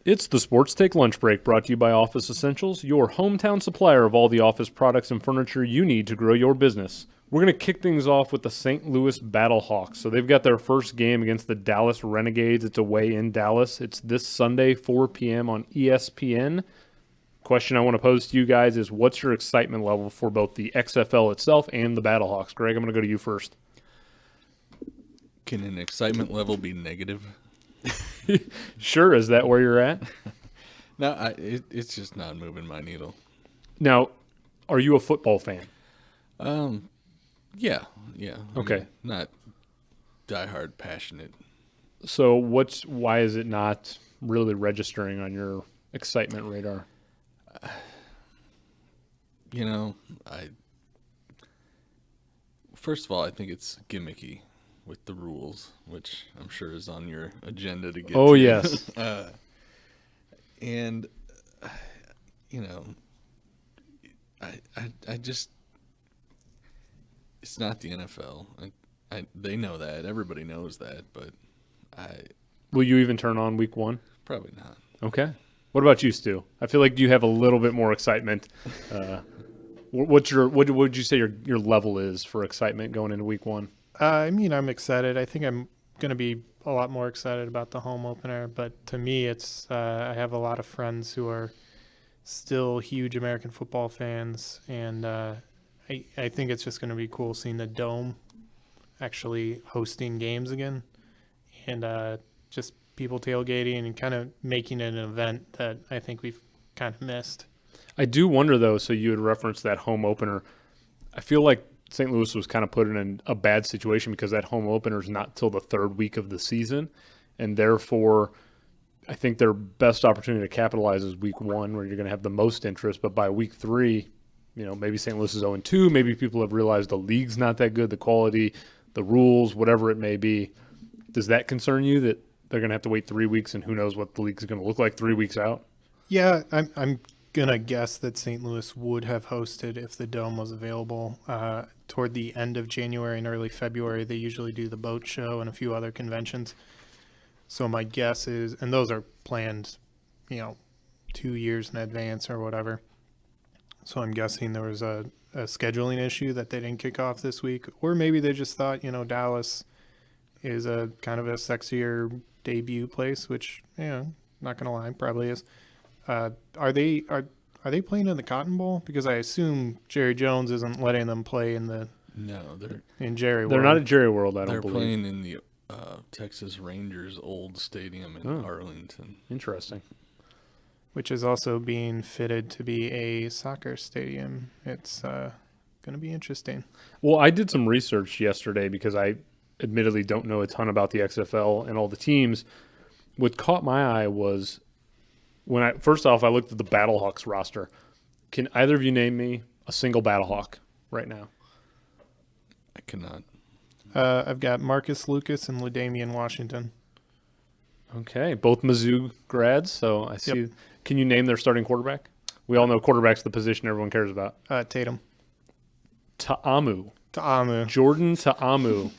It's the Sports Take Lunch Break brought to you by Office Essentials, your hometown supplier of all the office products and furniture you need to grow your business. We're going to kick things off with the St. Louis Battlehawks. So they've got their first game against the Dallas Renegades. It's away in Dallas. It's this Sunday, 4 p.m. on ESPN. Question I want to pose to you guys is, what's your excitement level for both the XFL itself and the Battlehawks? Greg, I'm going to go to you first. Can an excitement level be negative? Sure, is that where you're at? No, it's just not moving my needle. Now, are you a football fan? Yeah. Okay. I mean, not diehard passionate. So why is it not really registering on your excitement radar? First of all, I think it's gimmicky with the rules, which I'm sure is on your agenda to get Oh, to. yes. And, I just, it's not the NFL. They know that. Everybody knows that, but Will you even turn on week one? probably not. Okay. What about you, Stu? I feel like you have a little bit more excitement. What would you say your level is for excitement going into week one? I'm excited. I think I'm going to be a lot more excited about the home opener. But to me, it's I have a lot of friends who are still huge American football fans, and I think it's just going to be cool seeing the Dome actually hosting games again, and just people tailgating and kind of making it an event that I think we've kind of missed. I do wonder, though, so you had referenced that home opener. I feel like St. Louis was kind of put in a bad situation because that home opener is not till the third week of the season, and therefore I think their best opportunity to capitalize is week one, where you're going to have the most interest. But by week three, maybe St. Louis is 0-2. Maybe people have realized the league's not that good, the quality, the rules, whatever it may be. Does that concern you that they're going to have to wait 3 weeks and who knows what the league's going to look like 3 weeks out? Yeah, I'm gonna guess that St. Louis would have hosted if the Dome was available. Toward the end of January and early February, they usually do the boat show and a few other conventions. So my guess is, and those are planned, 2 years in advance or whatever. So I'm guessing there was a scheduling issue that they didn't kick off this week, or maybe they just thought, Dallas is a kind of a sexier debut place, which, not gonna lie, probably is. Are they playing in the Cotton Bowl? Because I assume Jerry Jones isn't letting them play in the Jerry World. They're not at Jerry World, I don't They're believe. playing in the Texas Rangers old stadium in Arlington. Interesting. Which is also being fitted to be a soccer stadium. It's going to be interesting. Well, I did some research yesterday because I admittedly don't know a ton about the XFL and all the teams. What caught my eye was first off, I looked at the Battlehawks roster. Can either of you name me a single Battlehawk right now? I cannot. I've got Marcus Lucas and LaDamian Washington. Okay, both Mizzou grads, so I see. Yep. Can you name their starting quarterback? We all know quarterback's the position everyone cares about. Tatum. Ta'amu. Jordan Ta'amu.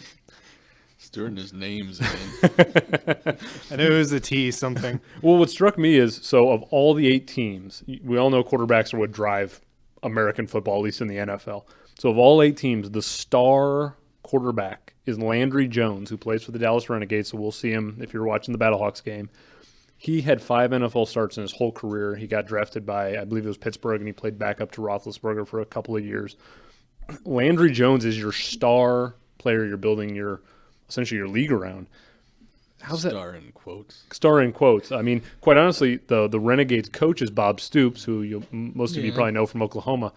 Stuart and his names again. I knew it was a T something. Well, what struck me is, so of all the 8 teams, we all know quarterbacks are what drive American football, at least in the NFL. So of all 8 teams, the star quarterback is Landry Jones, who plays for the Dallas Renegades, so we'll see him if you're watching the Battlehawks game. He had 5 NFL starts in his whole career. He got drafted by, I believe it was Pittsburgh, and he played backup to Roethlisberger for a couple of years. Landry Jones is your star player you're building essentially your league around. How's that? Star in quotes. Star in quotes. I mean, quite honestly, the Renegades coach is Bob Stoops, who most of you probably know from Oklahoma.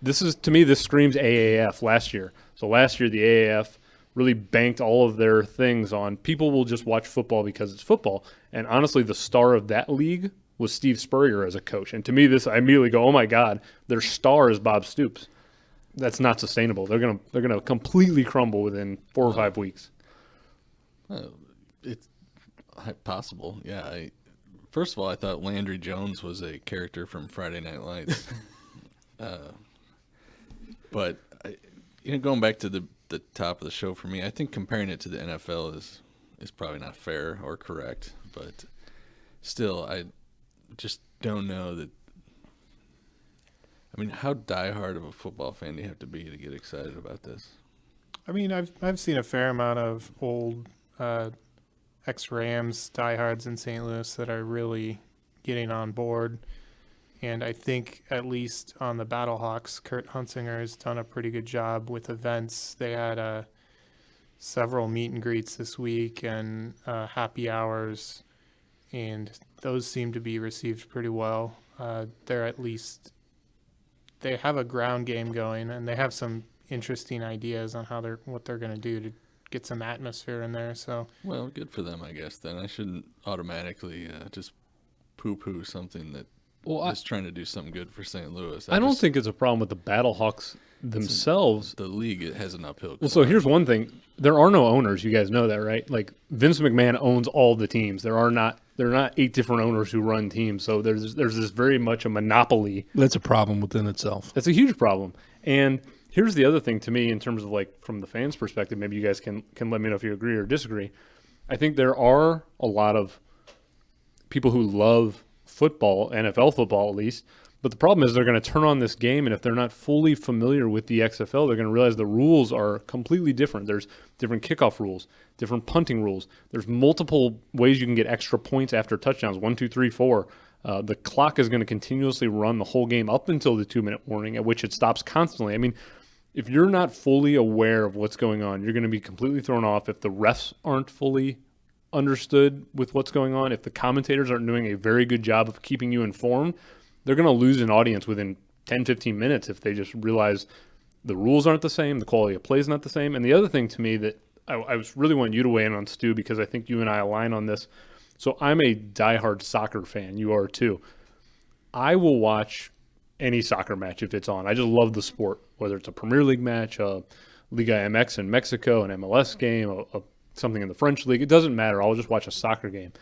This screams AAF last year. So last year, the AAF really banked all of their things on people will just watch football because it's football. And honestly, the star of that league was Steve Spurrier as a coach. And to me, I immediately go, oh my God, their star is Bob Stoops. That's not sustainable. They're gonna completely crumble within 4 or 5 weeks. It's possible, yeah. First of all, I thought Landry Jones was a character from Friday Night Lights. But going back to the top of the show for me, I think comparing it to the NFL is probably not fair or correct. But still, I just don't know that. I mean, how diehard of a football fan do you have to be to get excited about this? I mean, I've seen a fair amount of old ex-Rams diehards in St. Louis that are really getting on board. And I think at least on the Battlehawks, Kurt Hunsinger has done a pretty good job with events. They had several meet and greets this week and happy hours, and those seem to be received pretty well. They have a ground game going, and they have some interesting ideas on what they're going to do to get some atmosphere in there. So, well, good for them, I guess. Then I shouldn't automatically just poo-poo something that is trying to do something good for St. Louis. I don't think it's a problem with the Battlehawks themselves. The league, it has an uphill. Well, so here's one thing: there are no owners. You guys know that, right? Like Vince McMahon owns all the teams. There are not 8 different owners who run teams. So there's this very much a monopoly. That's a problem within itself. That's a huge problem. And here's the other thing to me in terms of like from the fans' perspective. Maybe you guys can let me know if you agree or disagree. I think there are a lot of people who love football, NFL football at least. But the problem is they're going to turn on this game, and if they're not fully familiar with the XFL, they're going to realize the rules are completely different. There's different kickoff rules, different punting rules. There's multiple ways you can get extra points after touchdowns, 1, 2, 3, 4. The clock is going to continuously run the whole game up until the 2-minute warning, at which it stops constantly. I mean, if you're not fully aware of what's going on, you're going to be completely thrown off. If the refs aren't fully understood with what's going on, if the commentators aren't doing a very good job of keeping you informed, they're going to lose an audience within 10, 15 minutes if they just realize the rules aren't the same, the quality of play is not the same. And the other thing to me that I was really wanting you to weigh in on, Stu, because I think you and I align on this. So I'm a diehard soccer fan. You are too. I will watch any soccer match if it's on. I just love the sport, whether it's a Premier League match, a Liga MX in Mexico, an MLS game, something in the French league. It doesn't matter. I'll just watch a soccer game.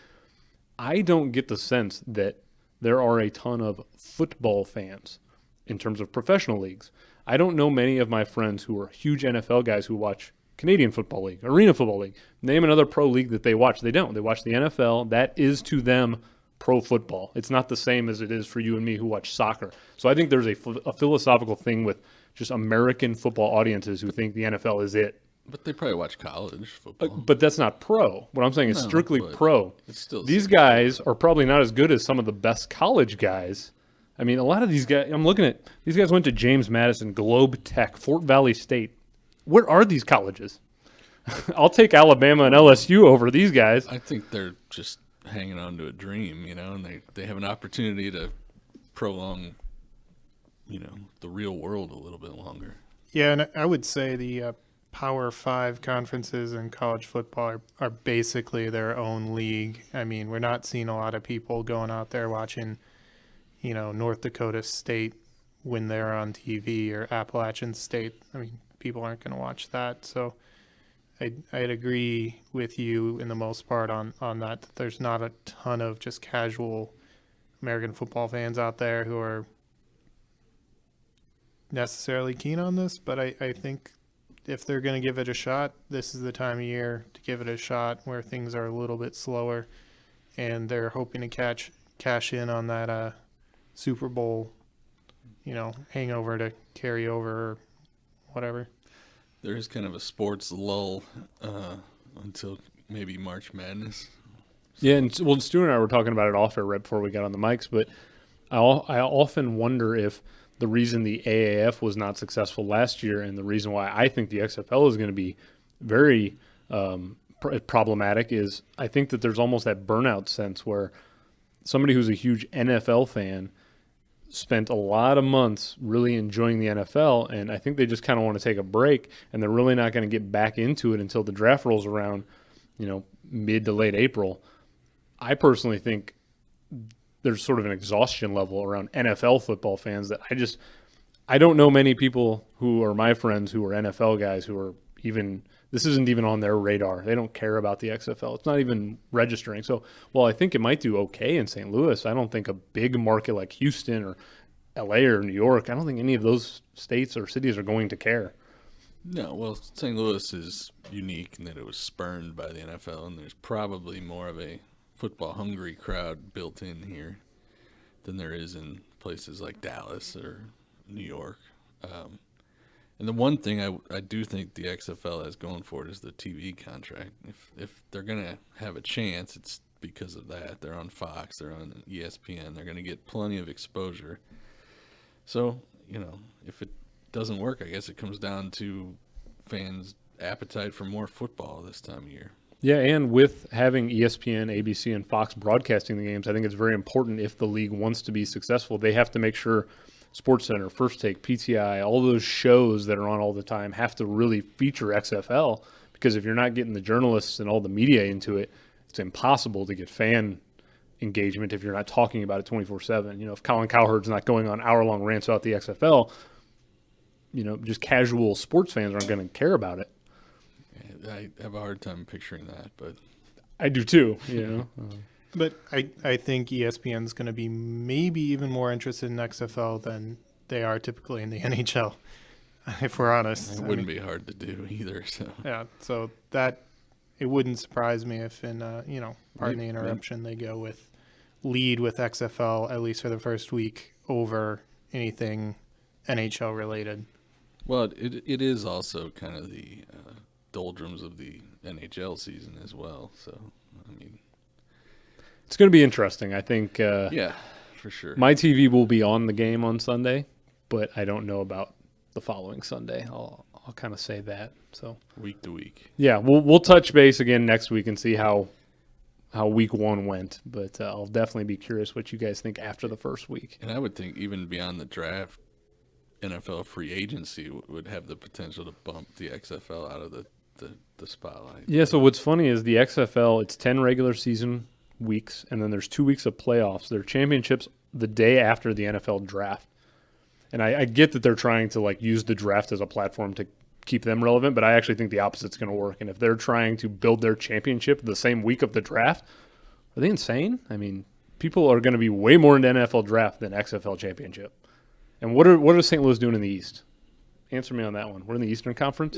I don't get the sense that there are a ton of football fans in terms of professional leagues. I don't know many of my friends who are huge NFL guys who watch Canadian Football League, Arena Football League. Name another pro league that they watch. They don't. They watch the NFL. That is to them pro football. It's not the same as it is for you and me who watch soccer. So I think there's a philosophical thing with just American football audiences who think the NFL is it. But they probably watch college football. But that's not pro. What I'm saying is strictly pro. It's still these guys are probably not as good as some of the best college guys. I mean, a lot of these guys, I'm looking at, these guys went to James Madison, Globe Tech, Fort Valley State. Where are these colleges? I'll take Alabama and LSU over these guys. I think they're just hanging on to a dream, and they have an opportunity to prolong, the real world a little bit longer. Yeah, and I would say the Power 5 conferences in college football are basically their own league. I mean, we're not seeing a lot of people going out there watching, North Dakota State when they're on TV or Appalachian State. I mean, people aren't going to watch that. So I'd agree with you in the most part on that there's not a ton of just casual American football fans out there who are necessarily keen on this, but I think if they're going to give it a shot, this is the time of year to give it a shot where things are a little bit slower, and they're hoping to cash in on that Super Bowl, hangover to carry over or whatever. There is kind of a sports lull until maybe March Madness. Yeah, and Stuart and I were talking about it off air right before we got on the mics, but I often wonder if the reason the AAF was not successful last year and the reason why I think the XFL is going to be very problematic is I think that there's almost that burnout sense where somebody who's a huge NFL fan spent a lot of months really enjoying the NFL, and I think they just kind of want to take a break, and they're really not going to get back into it until the draft rolls around, mid to late April. I personally think there's sort of an exhaustion level around NFL football fans that I don't know many people who are my friends who are NFL guys who are this isn't even on their radar. They don't care about the XFL. It's not even registering. So, while I think it might do okay in St. Louis, I don't think a big market like Houston or LA or New York, I don't think any of those states or cities are going to care. No, well, St. Louis is unique in that it was spurned by the NFL, and there's probably more of a football hungry crowd built in here than there is in places like Dallas or New York. And the one thing I do think the XFL has going for it is the TV contract. If they're going to have a chance, it's because of that. They're on Fox, they're on ESPN, they're going to get plenty of exposure. So, if it doesn't work, I guess it comes down to fans' appetite for more football this time of year. Yeah, and with having ESPN, ABC, and Fox broadcasting the games, I think it's very important if the league wants to be successful. They have to make sure SportsCenter, First Take, PTI, all those shows that are on all the time have to really feature XFL, because if you're not getting the journalists and all the media into it, it's impossible to get fan engagement if you're not talking about it 24/7. If Colin Cowherd's not going on hour-long rants about the XFL, just casual sports fans aren't going to care about it. I have a hard time picturing that, but I do too. But I think ESPN's going to be maybe even more interested in XFL than they are typically in the NHL, if we're honest. it wouldn't be hard to do either. So Yeah, so that it wouldn't surprise me if in pardon the interruption, they go with lead with XFL at least for the first week over anything NHL related. Well, it is also kind of the doldrums of the NHL season as well. So, I mean, it's going to be interesting. I think yeah, for sure. my TV will be on the game on Sunday, but I don't know about the following Sunday. I'll kind of say that. So Week to week. yeah, we'll touch base again next week and see how week one went. But I'll definitely be curious what you guys think after the first week. And I would think even beyond the draft, NFL free agency would have the potential to bump the XFL out of the spotlight. Yeah, so what's funny is the XFL, it's 10 regular season weeks, and then there's 2 weeks of playoffs. There are championships the day after the NFL draft. And I get that they're trying to use the draft as a platform to keep them relevant, but I actually think the opposite's going to work. And if they're trying to build their championship the same week of the draft, are they insane? I mean, people are going to be way more into NFL draft than XFL championship. And what are St. Louis doing in the East? Answer me on that one. We're in the Eastern Conference?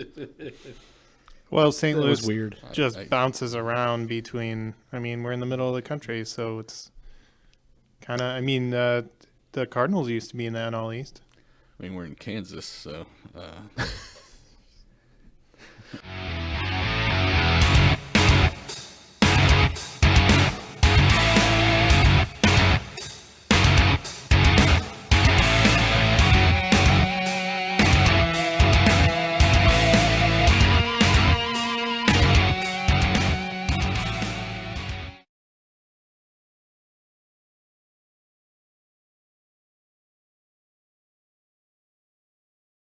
Well, St. Louis was weird. just bounces around between. We're in the middle of the country, so it's kind of. The Cardinals used to be in the NL East. I mean, we're in Kansas, so.